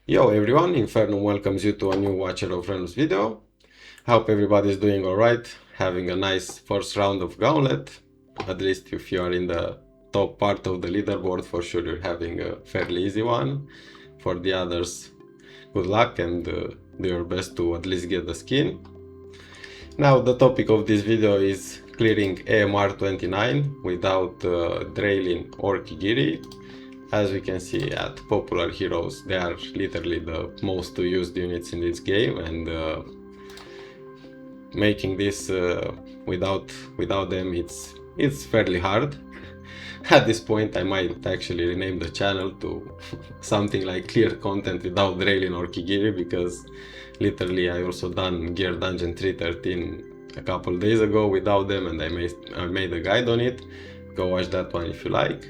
Yo everyone, Infernum welcomes you to a new Watcher of Realms video. Hope everybody's doing alright, having a nice first round of Gauntlet. At least if you are in the top part of the leaderboard, for sure you're having a fairly easy one. For the others, good luck and do your best to at least get the skin. Now the topic of this video is clearing AMR 29 without Draelyn or Kigiri. As we can see at popular heroes, they are literally the most used units in this game, and making this without them it's fairly hard. At this point I might actually rename the channel to something like clear content without Draelyn or Kigiri, because literally I also done Gear Dungeon 313 a couple days ago without them, and I made a guide on it. Go watch that one if you like.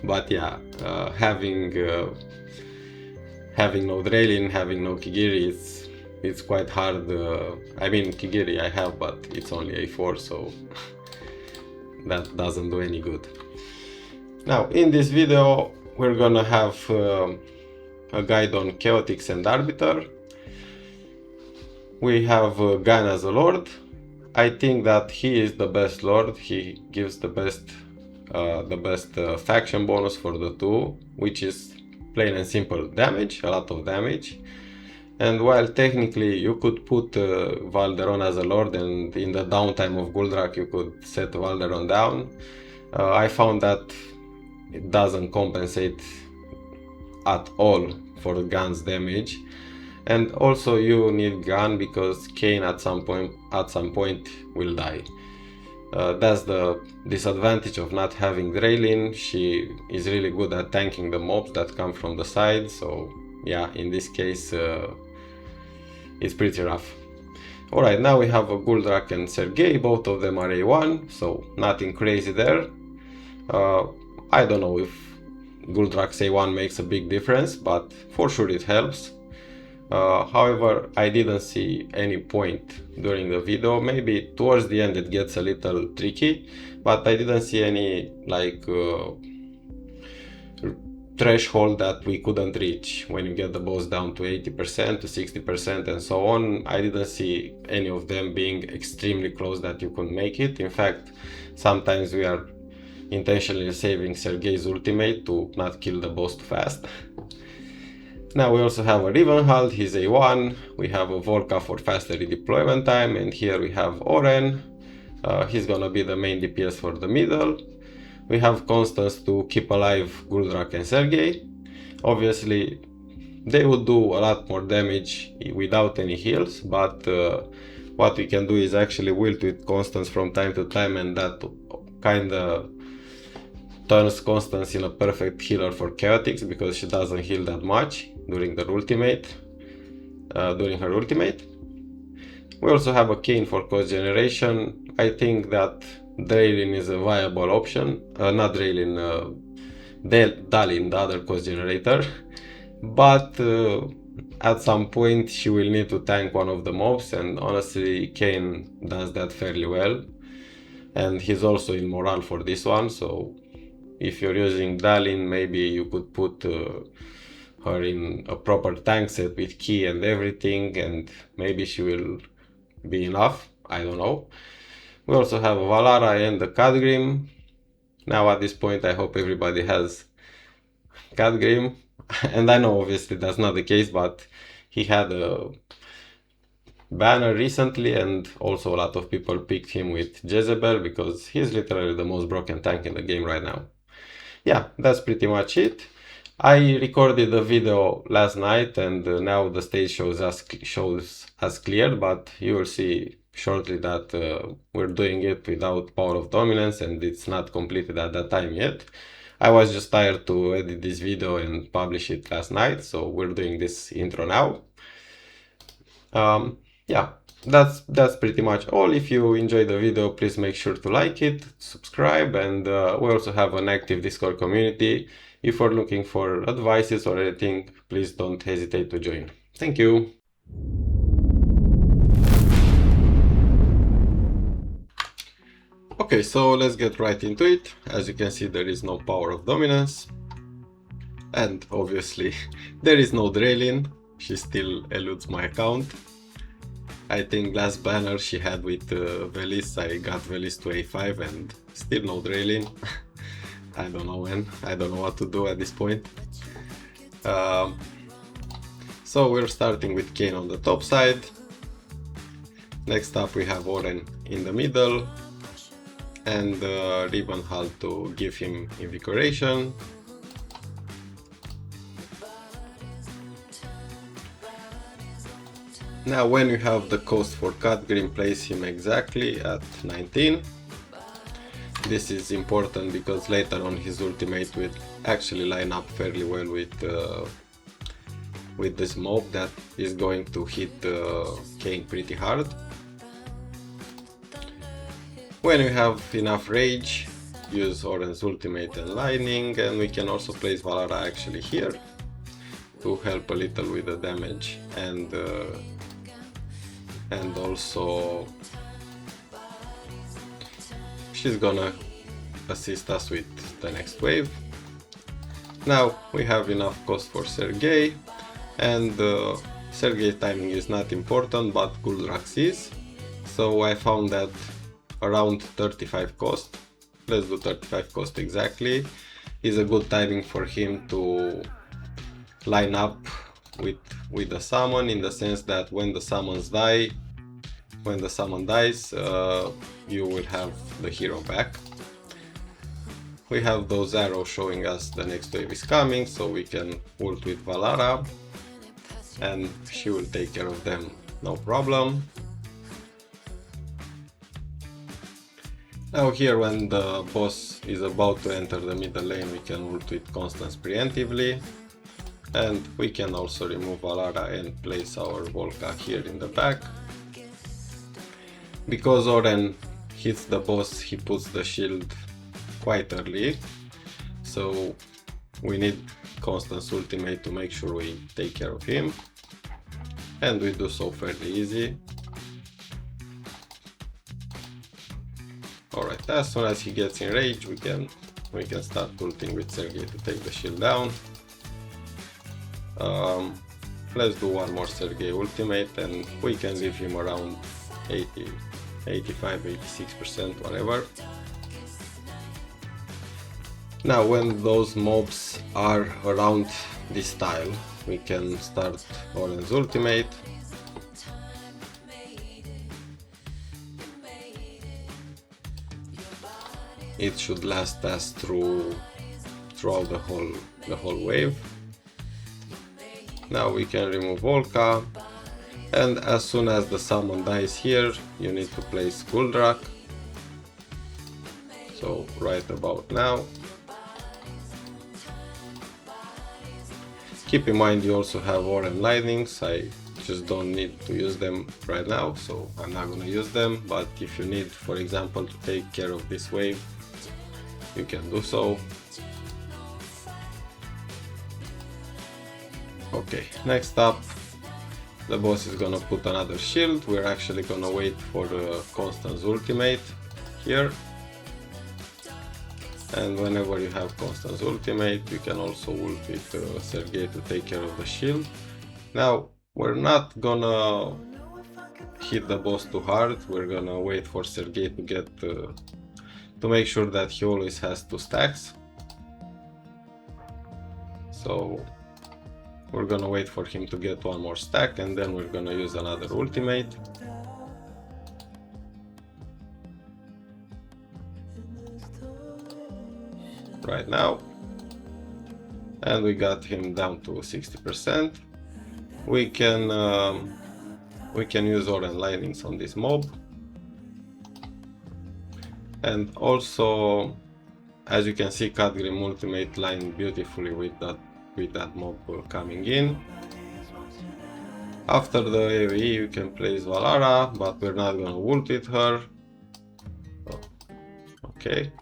But yeah, having no Draelyn, having no Kigiri, it's quite hard. I mean, Kigiri I have, but it's only A4, so that doesn't do any good. Now, in this video, we're gonna have a guide on Chaotix and Arbiter. We have Gan as a Lord. I think that he is the best Lord. He gives the best faction bonus for the two, which is plain and simple damage, a lot of damage. And while technically you could put Valderon as a Lord, and in the downtime of Guldrak you could set Valderon down, I found that it doesn't compensate at all for Gan's damage. And also you need Gan because Kayn at some point will die. That's the disadvantage of not having Draelyn. She is really good at tanking the mobs that come from the side, so yeah, in this case it's pretty rough. Alright, now we have a Guldrak and Sergei, both of them are A1, so nothing crazy there. I don't know if Guldrak's A1 makes a big difference, but for sure it helps. However, I didn't see any point during the video. Maybe towards the end it gets a little tricky, but I didn't see any like threshold that we couldn't reach when you get the boss down to 80%, to 60% and so on. I didn't see any of them being extremely close that you could make it. In fact, sometimes we are intentionally saving Sergei's ultimate to not kill the boss too fast. Now we also have a Rivenhald, he's A1, we have a Volka for faster redeployment time, and here we have Oren, he's gonna be the main DPS for the middle. We have Constance to keep alive Guldrak and Sergei. Obviously they would do a lot more damage without any heals, but what we can do is actually wilt with Constance from time to time, and that kinda turns Constance in a perfect healer for Chaotix, because she doesn't heal that much during her ultimate. We also have a Kayn for cost generation. I think that Draelyn is a viable option. Not Draelyn, Dalin, the other cost generator. But at some point she will need to tank one of the mobs, and honestly Kayn does that fairly well. And he's also in morale for this one, so if you're using Dalin, maybe you could put her in a proper tank set with key and everything, and maybe she will be enough. I don't know. We also have a Valara and a Khadgrim. Now at this point I hope everybody has Khadgrim, and I know obviously that's not the case, but he had a banner recently, and also a lot of people picked him with Jezebel because he's literally the most broken tank in the game right now. Yeah, that's pretty much it. I recorded a video last night, and now the stage shows as cleared, but you will see shortly that we're doing it without Power of Dominance, and it's not completed at that time yet. I was just tired to edit this video and publish it last night, so we're doing this intro now. Yeah, that's pretty much all. If you enjoyed the video, please make sure to like it, subscribe, and we also have an active Discord community. If you're looking for advices or anything, please don't hesitate to join. Thank you. Okay, so let's get right into it. As you can see, there is no Power of Dominance. And obviously there is no Draelyn, she still eludes my account. I think last banner she had with Velis, I got Velis to A5 and still no Draelyn. I don't know when, I don't know what to do at this point. So we're starting with Kane on the top side. Next up we have Oren in the middle and Rivenhall to give him invigoration. Now when you have the cost for Kigiri, place him exactly at 19. This is important because later on his ultimate will actually line up fairly well with this mob that is going to hit Kane pretty hard. When you have enough rage, use Oren's ultimate and lightning, and we can also place Valara actually here to help a little with the damage and also she's gonna assist us with the next wave. Now we have enough cost for Sergei, and Sergei timing is not important, but Guldrax is. So I found that around 35 cost, let's do 35 cost exactly, is a good timing for him to line up with the summon, in the sense that when the summon dies, you will have the hero back. We have those arrows showing us the next wave is coming, so we can ult with Valara and she will take care of them, no problem. Now here, when the boss is about to enter the middle lane, we can ult with Constance preemptively, and we can also remove Valara and place our Volca here in the back. Because Oren hits the boss, he puts the shield quite early, so we need Constance ultimate to make sure we take care of him, and we do so fairly easy. Alright, as soon as he gets in rage, we can start ulting with Sergei to take the shield down. Let's do one more Sergei ultimate and we can leave him around 80, 85, 86%, whatever. Now when those mobs are around this tile, we can start Oren's ultimate. It should last us throughout the whole wave. Now we can remove Volca, and as soon as the summon dies here, you need to place Guldrach. So right about now. Keep in mind you also have Oren lightnings. I just don't need to use them right now, so I'm not gonna use them, but if you need, for example, to take care of this wave, you can do so. Okay, next up, the boss is gonna put another shield. We're actually gonna wait for Constance ultimate here. And whenever you have Constance ultimate, you can also ult with Sergei to take care of the shield. Now, we're not gonna hit the boss too hard. We're gonna wait for Sergei to get to make sure that he always has 2 stacks. So we're gonna wait for him to get 1 more stack, and then we're gonna use another ultimate. Right now. And we got him down to 60%. We can use Oren lightnings on this mob. And also, as you can see, Kigiri ultimate lined beautifully with that mob coming in. After the AoE you can place Valara, but we're not gonna ult with her. Oh, okay.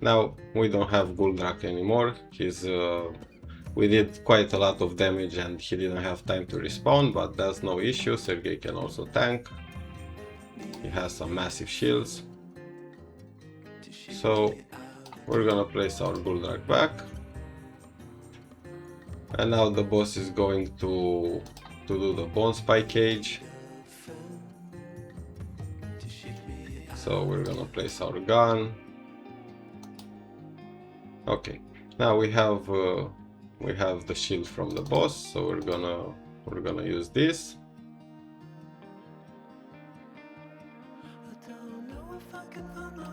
Now we don't have Guldrach anymore. We did quite a lot of damage and he didn't have time to respawn, but that's no issue. Sergei can also tank. He has some massive shields. So we're gonna place our Guldrach back. And now the boss is going to do the bone spike cage. So we're gonna place our gun. Okay, now we have the shield from the boss, so we're gonna use this.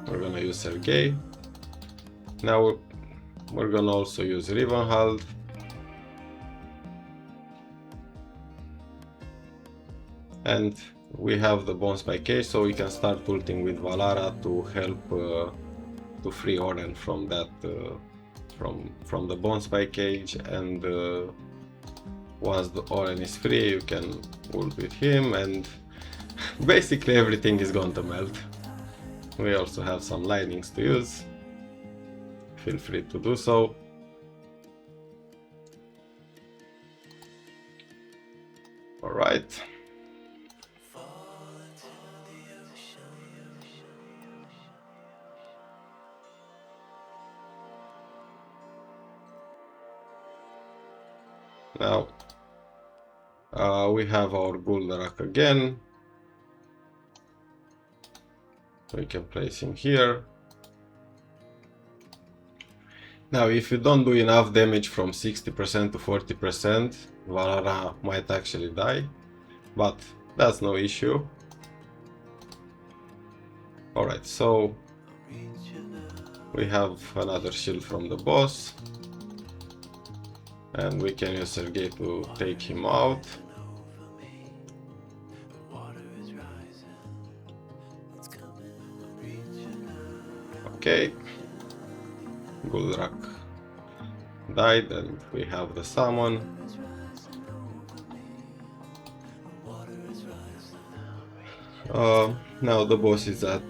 We're gonna use Sergei. Now we're gonna also use Rivenhald. And we have the bone spike cage, so we can start ulting with Valara to help to free Oren from that from the bone spike cage. And once the Oren is free, you can ult with him, and basically everything is going to melt. We also have some lightnings to use. Feel free to do so. All right. Now we have our Guldarak again. We can place him here. Now if you don't do enough damage from 60% to 40%, Valara might actually die, but that's no issue. Alright, so we have another shield from the boss. And we can use Sergei to take him out. Okay. Guldarak died and we have the summon. Now the boss is at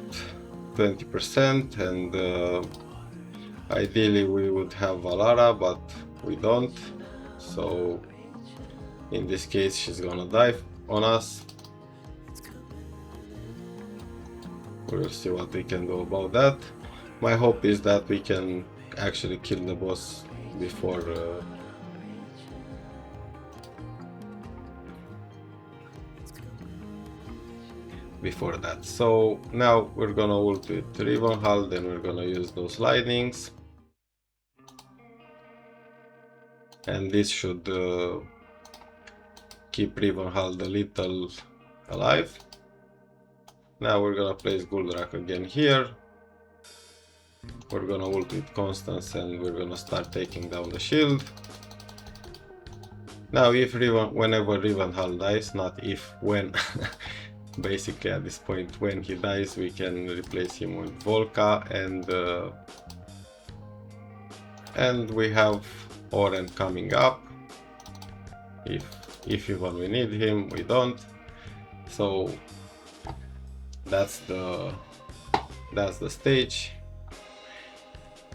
20% and ideally we would have Valara, but we don't, so in this case she's gonna die on us. We'll see what we can do about that. My hope is that we can actually kill the boss before that. So now we're gonna ult with Rivenhald and we're gonna use those lightnings. And this should keep Rivenhald a little alive. Now we're gonna place Guldarak again here. We're gonna ult with Constance and we're gonna start taking down the shield. Now whenever Rivenhald dies, not if, when, basically at this point when he dies we can replace him with Volka, and we have Oren coming up. If even we need him, we don't. So that's the stage.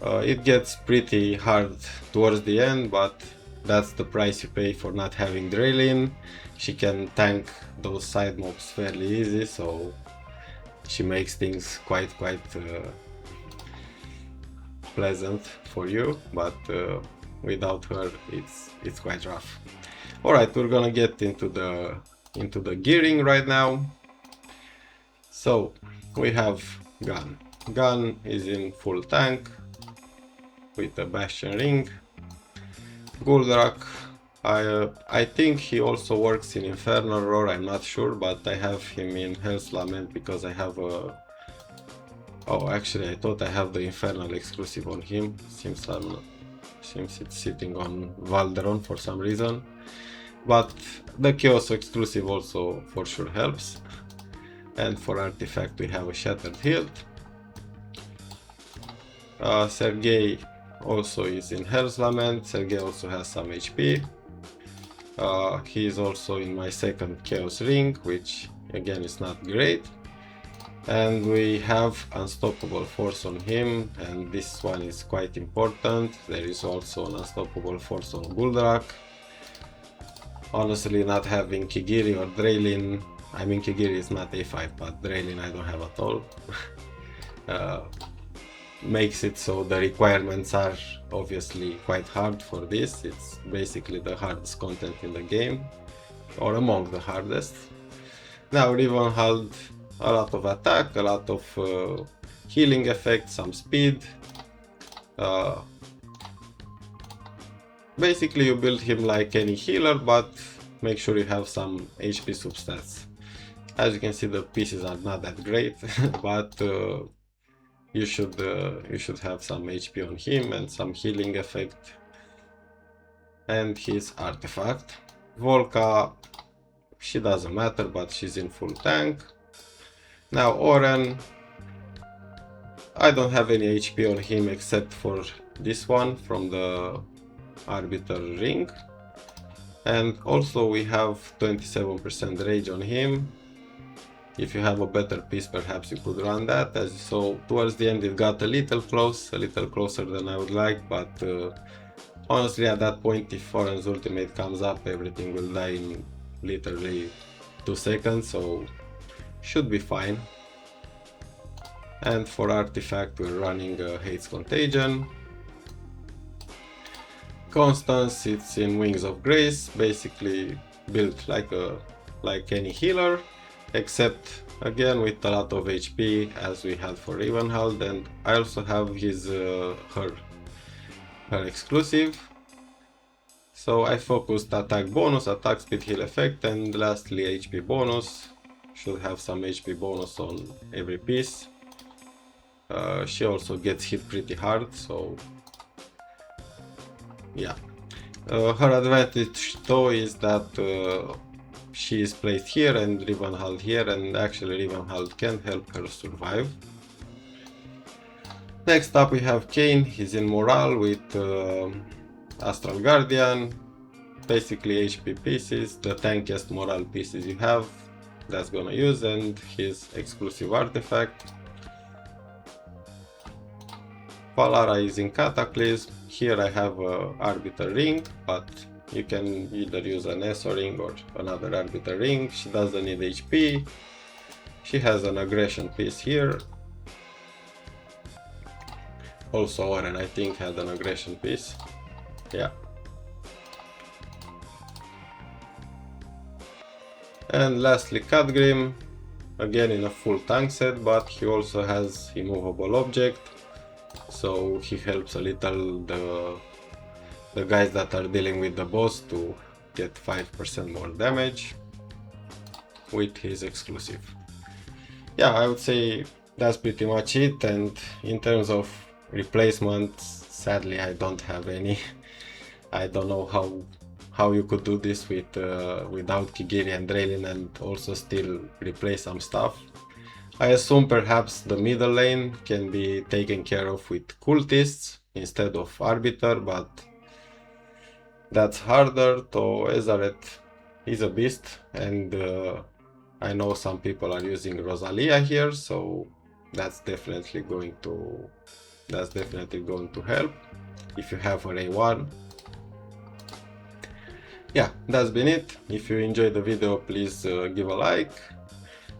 It gets pretty hard towards the end, but that's the price you pay for not having Draelyn. She can tank those side mobs fairly easy, so she makes things quite pleasant for you, but without her it's quite rough. Alright, we're gonna get into the gearing right now. So we have Gun. Gun is in full tank with a Bastion ring. Guldarak, I think he also works in Infernal Roar, I'm not sure, but I have him in Hell's Lament because I have a... Oh, actually I thought I have the Infernal exclusive on him, seems it's sitting on Valderon for some reason. But the Chaos exclusive also for sure helps. And for Artifact we have a Shattered Hilt. Sergei also is in Hell's Lament. Sergei also has some HP. He is also in my second Chaos Ring, which again is not great. And we have Unstoppable Force on him, and this one is quite important. There is also an Unstoppable Force on Guldarak. Honestly, not having Kigiri or Draelyn, I mean Kigiri is not A5, but Draelyn I don't have at all. makes it so the requirements are obviously quite hard for this. It's basically the hardest content in the game, or among the hardest. Now Rivenhald, a lot of attack, a lot of healing effect, some speed. Basically you build him like any healer, but make sure you have some HP substats. As you can see, the pieces are not that great, but you should have some HP on him and some healing effect. And his artifact. Volka, she doesn't matter, but she's in full tank. Now Oren, I don't have any HP on him except for this one from the Arbiter ring. And also we have 27% rage on him. If you have a better piece, perhaps you could run that. As you saw, towards the end it got a little closer than I would like, but honestly at that point, if Oren's ultimate comes up, everything will die in literally 2 seconds, so should be fine. And for artifact we're running Hate's Contagion. Constance, it's in Wings of Grace, basically built like any healer, except again with a lot of HP as we had for Rivenhald. And I also have his her exclusive. So I focused attack bonus, attack speed, heal effect, and lastly HP bonus. Should have some HP bonus on every piece. She also gets hit pretty hard, so yeah. Her advantage though is that she is placed here and Rivenhald here, and actually Rivenhald can help her survive. Next up we have Kane. He's in Morale with Astral Guardian. Basically HP pieces, the tankiest Morale pieces you have, that's gonna use, and his exclusive artifact. Palara is in Cataclysm. Here I have a Arbiter ring, but you can either use an ESO ring or another Arbiter ring. She doesn't need HP. She has an aggression piece here. Also Oren, I think, had an aggression piece. Yeah. And lastly Catgrim, again in a full tank set, but he also has immovable object, so he helps a little the guys that are dealing with the boss to get 5% more damage with his exclusive. Yeah, I would say that's pretty much it. And in terms of replacements, sadly I don't have any. I don't know how you could do this with without Kigiri and Draelyn and also still replace some stuff. I assume perhaps the middle lane can be taken care of with cultists instead of Arbiter, but that's harder. So Ezaret is a beast, and I know some people are using Rosalia here, so that's definitely going to help if you have an A1. Yeah, that's been it. If you enjoyed the video, please give a like,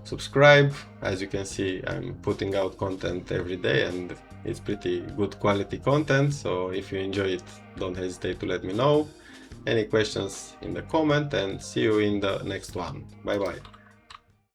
subscribe. As you can see, I'm putting out content every day and it's pretty good quality content, so if you enjoy it, don't hesitate to let me know. Any questions in the comment, and see you in the next one. Bye bye.